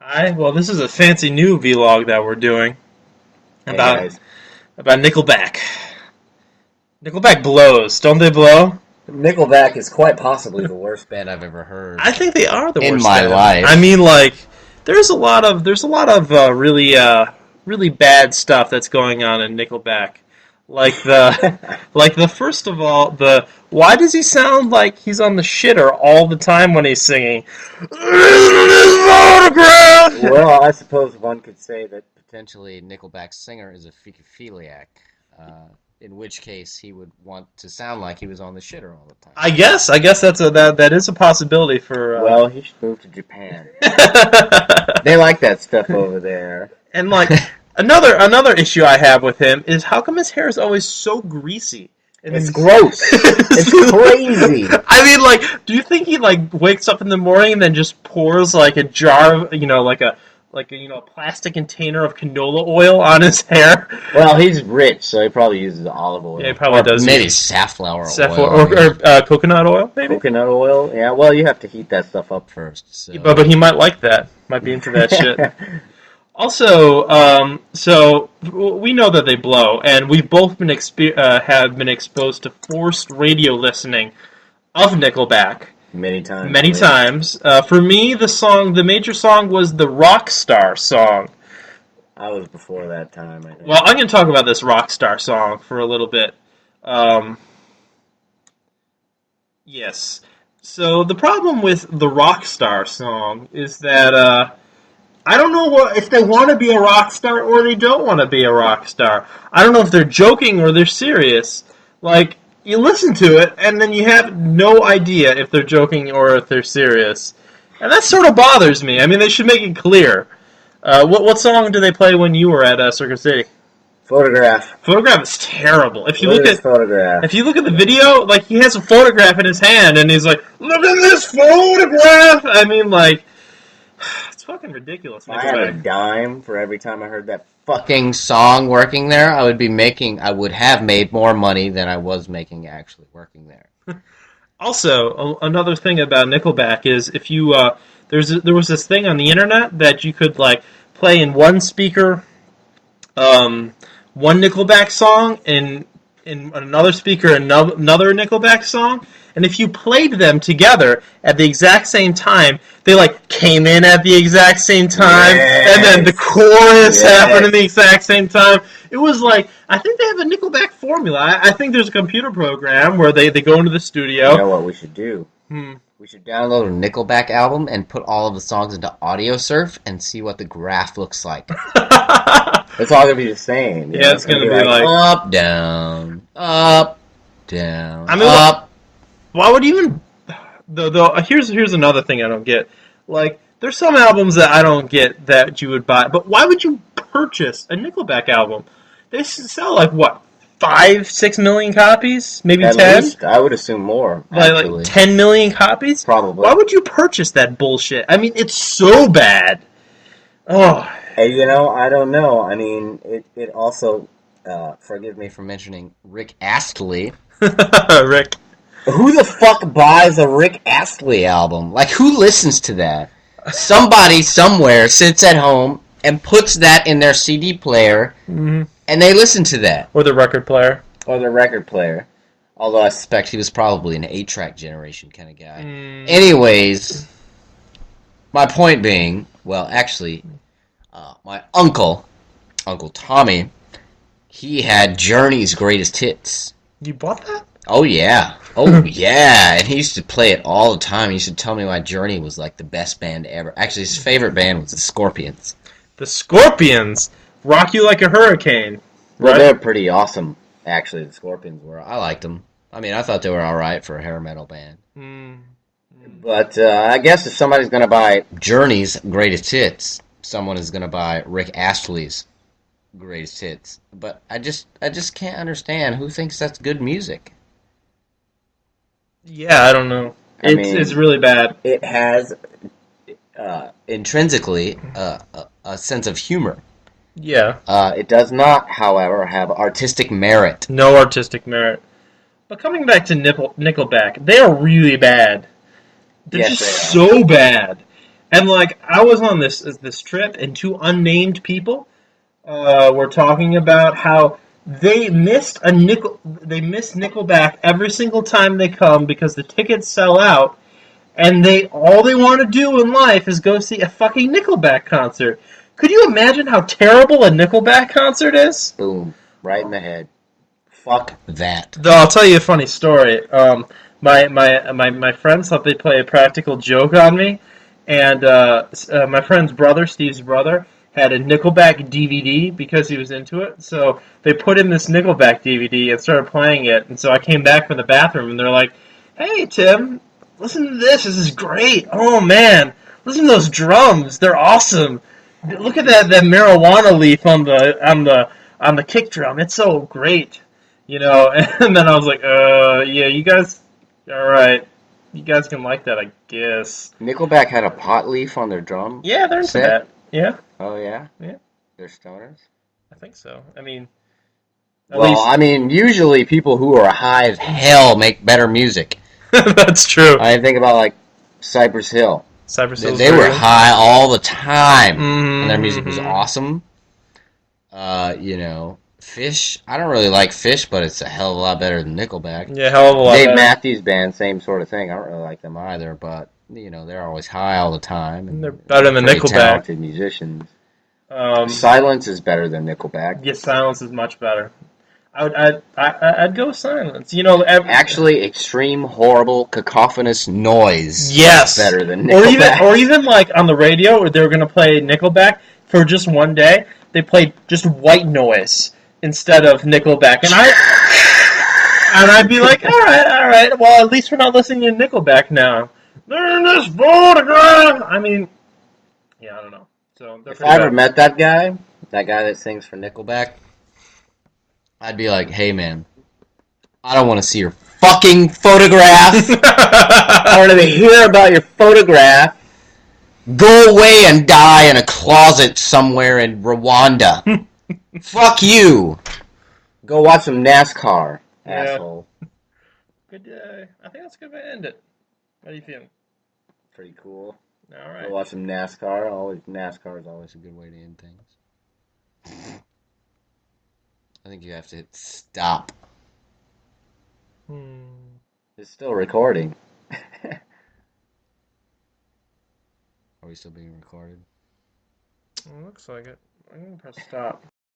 Hi. Well, this is a fancy new vlog that we're doing Hey about guys, about Nickelback. Nickelback blows, don't they blow? Nickelback is quite possibly the worst band I've ever heard I think they are the in worst my band. I mean, life. like, there's a lot of really bad stuff that's going on in Nickelback. Like the first of all, the why does he sound like he's on the shitter all the time when he's singing? Photograph. Well, I suppose one could say that potentially Nickelback's singer is a fecophiliac, uh, in which case he would want to sound like he was on the shitter all the time. I guess that is a possibility for. Well, he should move to Japan. They like that stuff over there. And like another issue I have with him is how come his hair is always so greasy? And It's gross. It's crazy. I mean, like, do you think he like wakes up in the morning and then just pours like a jar of a plastic container of canola oil on his hair? Well, he's rich, so he probably uses olive oil. Yeah, he probably Or does. maybe safflower Safflower oil. or coconut oil, maybe. Coconut oil. Yeah, well, you have to heat that stuff up first. So. But he might like that. Might be into that shit. Also, so we know that they blow, and we've both have been exposed to forced radio listening of Nickelback Many times. many times. For me, the major song was the Rockstar song. I was before that time, I think. Well, I'm going to talk about this Rockstar song for a little bit. Yes. So the problem with the Rockstar song is that I don't know if they want to be a rock star or they don't want to be a rock star. I don't know if they're joking or they're serious. Like, you listen to it, and then you have no idea if they're joking or if they're serious. And that sort of bothers me. I mean, they should make it clear. What song do they play when you were at Circuit City? Photograph. Photograph is terrible. If you Look look at this at photograph. if you look at the video, like, he has a photograph in his hand, and he's like, "Look at this photograph!" I mean, like, it's fucking ridiculous. If I had a dime for every time I heard that fucking song working there, I would have made more money than I was making actually working there. Also, another thing about Nickelback is if you there was this thing on the internet that you could like play in one speaker, one Nickelback song, and in another speaker another Nickelback song, and if you played them together at the exact same time, they like came in at the exact same time, and then the chorus happened at the exact same time. It was like, I think they have a Nickelback formula. I think there's a computer program where they go into the studio. You know what we should do? We should download a Nickelback album and put all of the songs into Audio Surf and see what the graph looks like. It's all gonna be the same. Yeah, it's gonna be like up, down, up, down. I mean, up. why would even here's another thing I don't get. Like, there's some albums that I don't get that you would buy, but why would you purchase a Nickelback album? They sell like what, 5-6 million copies, maybe At 10. least, I would assume more. Like 10 million copies. Probably. Why would you purchase that bullshit? I mean, it's so bad. Oh. Hey, I don't know. I mean, it also, forgive me for mentioning Rick Astley. Rick. Who the fuck buys a Rick Astley album? Like, who listens to that? Somebody somewhere sits at home and puts that in their CD player, and they listen to that. Or the record player. Although I suspect he was probably an 8-track generation kind of guy. Anyways, my point being, well, actually, my Uncle Tommy, he had Journey's Greatest Hits. You bought that? Oh, yeah. Oh, yeah. And he used to play it all the time. He used to tell me why Journey was like the best band ever. Actually, his favorite band was the Scorpions. The Scorpions rock you like a hurricane. Well, they're pretty awesome, actually, the Scorpions were. I liked them. I mean, I thought they were alright for a hair metal band. But I guess if somebody's going to buy Journey's Greatest Hits, someone is going to buy Rick Astley's Greatest Hits. But I just can't understand who thinks that's good music. Yeah, I don't know. It's really bad. It has intrinsically a sense of humor. Yeah. It does not, however, have artistic merit. No artistic merit. But coming back to Nickelback, they are really bad. They're just so bad. And like I was on this trip, and two unnamed people were talking about how they missed Nickelback every single time they come because the tickets sell out, and they all they want to do in life is go see a fucking Nickelback concert. Could you imagine how terrible a Nickelback concert is? Boom. Right in the head. Fuck that. Though I'll tell you a funny story. My friends thought they'd play a practical joke on me, and my friend's brother, Steve's brother, had a Nickelback DVD because he was into it. So they put in this Nickelback DVD and started playing it. And so I came back from the bathroom, and they're like, "Hey, Tim, listen to this. This is great. Oh man, listen to those drums. They're awesome. Look at that marijuana leaf on the kick drum. It's so great." You know, and then I was like, yeah, you guys, all right, you guys can like that, I guess. Nickelback had a pot leaf on their drum Yeah, they're into set. that. Yeah, Oh yeah, yeah, they're stoners. I think so. I mean, at Well, least I mean, usually people who are high as hell make better music. that's true. I think about like Cypress Hill. Cypress Hill's They were very high all the time, good. and their music was awesome. Fish. I don't really like Fish, but it's a hell of a lot better than Nickelback. Yeah, hell of a lot Dave better. Matthews Band, same sort of thing. I don't really like them either, but they're always high all the time, and They're better than pretty Nickelback. talented musicians. Silence is better than Nickelback. Yeah, Silence is much better. I'd go Silence. Actually, extreme, horrible, cacophonous noise yes, is better than or Nickelback. even like on the radio, where they were gonna play Nickelback for just one day. They played just white noise instead of Nickelback, and I'd be like, all right. Well, at least we're not listening to Nickelback now. They're in this photograph. I mean, yeah, I don't know. So If I ever met that guy that sings for Nickelback, I'd be like, hey man, I don't want to see your fucking photograph. I don't want to hear about your photograph. Go away and die in a closet somewhere in Rwanda. Fuck you. Go watch some NASCAR, asshole. Good day. I think that's a good way to end it. How do you feel? Pretty cool. All right. Go watch some NASCAR. NASCAR is always a good way to end things. I think you have to hit stop. It's still recording. Are we still being recorded? It looks like it. I'm going to press stop.